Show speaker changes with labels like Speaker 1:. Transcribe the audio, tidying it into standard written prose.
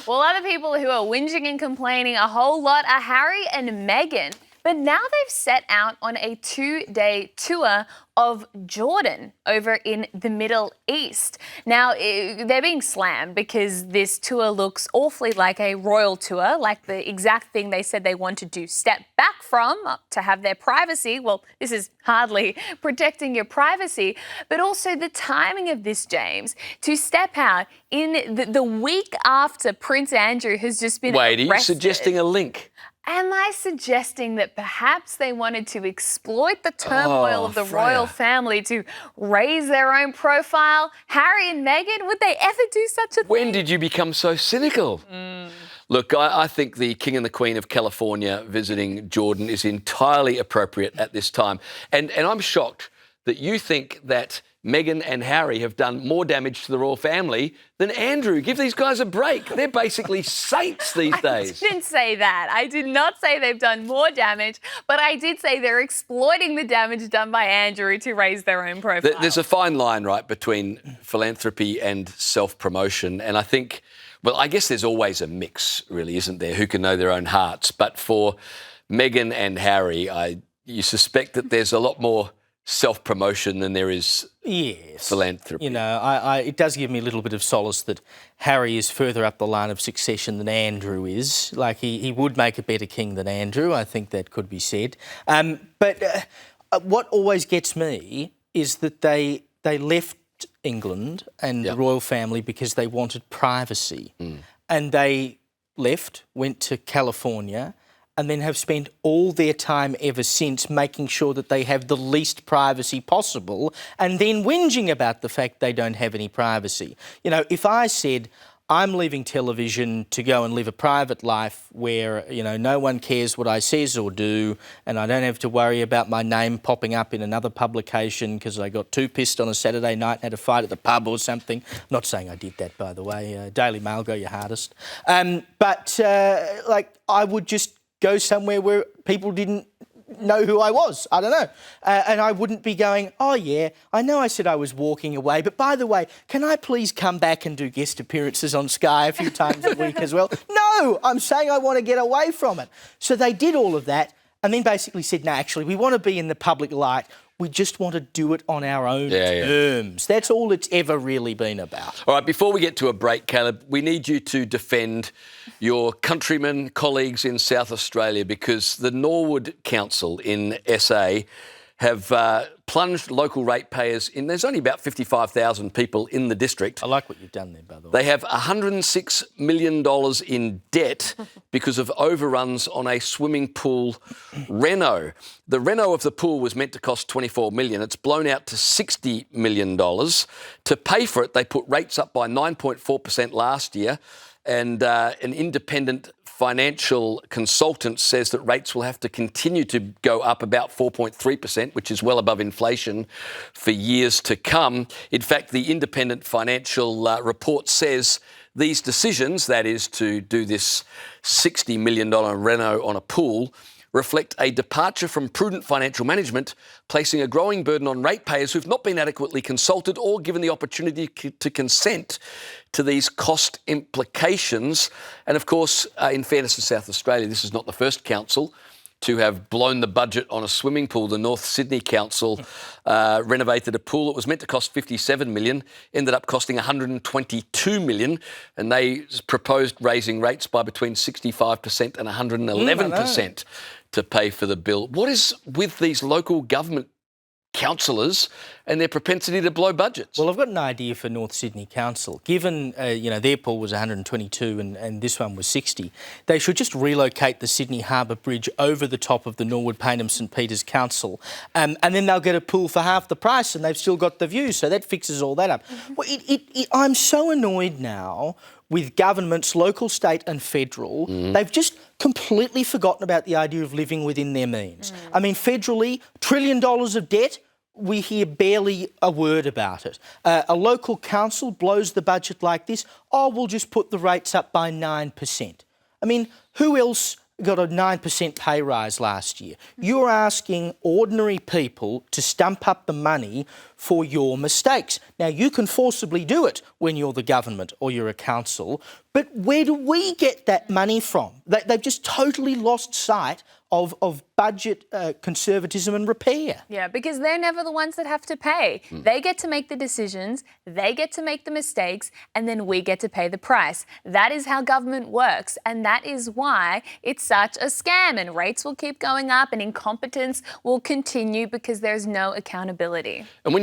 Speaker 1: Well, other people who are whinging and complaining a whole lot are Harry and Meghan. But now they've set out on a 2-day tour of Jordan over in the Middle East. Now, they're being slammed because this tour looks awfully like a royal tour, like the exact thing they said they wanted to step back from to have their privacy. Well, this is hardly protecting your privacy, but also the timing of this, James, to step out in the week after Prince Andrew has just been arrested.
Speaker 2: Wait, are you suggesting a link?
Speaker 1: Am I suggesting that perhaps they wanted to exploit the turmoil of the royal family to raise their own profile? Harry and Meghan, would they ever do such a thing?
Speaker 2: When did you become so cynical? Look, I think the King and the Queen of California visiting Jordan is entirely appropriate at this time. And I'm shocked that you think that Meghan and Harry have done more damage to the royal family than Andrew. Give these guys a break. They're basically saints these days.
Speaker 1: I didn't say that. I did not say they've done more damage, but I did say they're exploiting the damage done by Andrew to raise their own profile.
Speaker 2: There's a fine line, right, between philanthropy and self-promotion. And I think, well, I guess there's always a mix, really, isn't there? Who can know their own hearts? But for Meghan and Harry, you suspect that there's a lot more self-promotion than there is philanthropy.
Speaker 3: You know, it does give me a little bit of solace that Harry is further up the line of succession than Andrew is. Like, he would make a better king than Andrew. I think that could be said. But what always gets me is that they left England and the royal family because they wanted privacy. And they left, went to California, and then have spent all their time ever since making sure that they have the least privacy possible and then whinging about the fact they don't have any privacy. You know, if I said, I'm leaving television to go and live a private life where, you know, no one cares what I says or do and I don't have to worry about my name popping up in another publication because I got too pissed on a Saturday night and had a fight at the pub or something. I'm not saying I did that, by the way. Daily Mail, go your hardest. Like, I would just go somewhere where people didn't know who I was. I don't know. And I wouldn't be going, oh, yeah, I know I said I was walking away, but by the way, can I please come back and do guest appearances on Sky a few times a week as well? No, I'm saying I want to get away from it. So they did all of that and then basically said, no, actually, we want to be in the public light. We just want to do it on our own terms. That's all it's ever really been about.
Speaker 2: All right, before we get to a break, Caleb, we need you to defend your countrymen, colleagues in South Australia, because the Norwood Council in SA have plunged local ratepayers in. There's only about 55,000 people in the district.
Speaker 3: I like what you've done there, by the way.
Speaker 2: They have $106 million in debt because of overruns on a swimming pool reno. The reno of the pool was meant to cost $24 million. It's blown out to $60 million. To pay for it, they put rates up by 9.4% last year, and an independent financial consultant says that rates will have to continue to go up about 4.3%, which is well above inflation, for years to come. In fact, the independent financial report says these decisions, that is to do this $60 million reno on a pool, reflect a departure from prudent financial management, placing a growing burden on ratepayers who've not been adequately consulted or given the opportunity to consent to these cost implications. And of course, in fairness to South Australia, this is not the first council to have blown the budget on a swimming pool. The North Sydney Council renovated a pool that was meant to cost $57 million, ended up costing $122 million, and they proposed raising rates by between 65% and 111% to pay for the bill. What is with these local government councillors and their propensity to blow budgets?
Speaker 3: Well, I've got an idea for North Sydney Council. Given, their pool was 122 and this one was 60, they should just relocate the Sydney Harbour Bridge over the top of the Norwood Payneham St Peters Council, and then they'll get a pool for half the price and they've still got the view, so that fixes all that up. Well, I'm so annoyed now with governments, local, state and federal. They've just completely forgotten about the idea of living within their means. I mean, federally, $1 trillion of debt, we hear barely a word about it. A local council blows the budget like this, we'll just put the rates up by 9%. I mean, who else got a 9% pay rise last year. You're asking ordinary people to stump up the money for your mistakes. Now, you can forcibly do it when you're the government or you're a council, but where do we get that money from? They've just totally lost sight of budget conservatism and repair.
Speaker 1: Yeah, because they're never the ones that have to pay. They get to make the decisions, they get to make the mistakes, and then we get to pay the price. That is how government works, and that is why it's such a scam, and rates will keep going up and incompetence will continue because there's no accountability.
Speaker 2: And when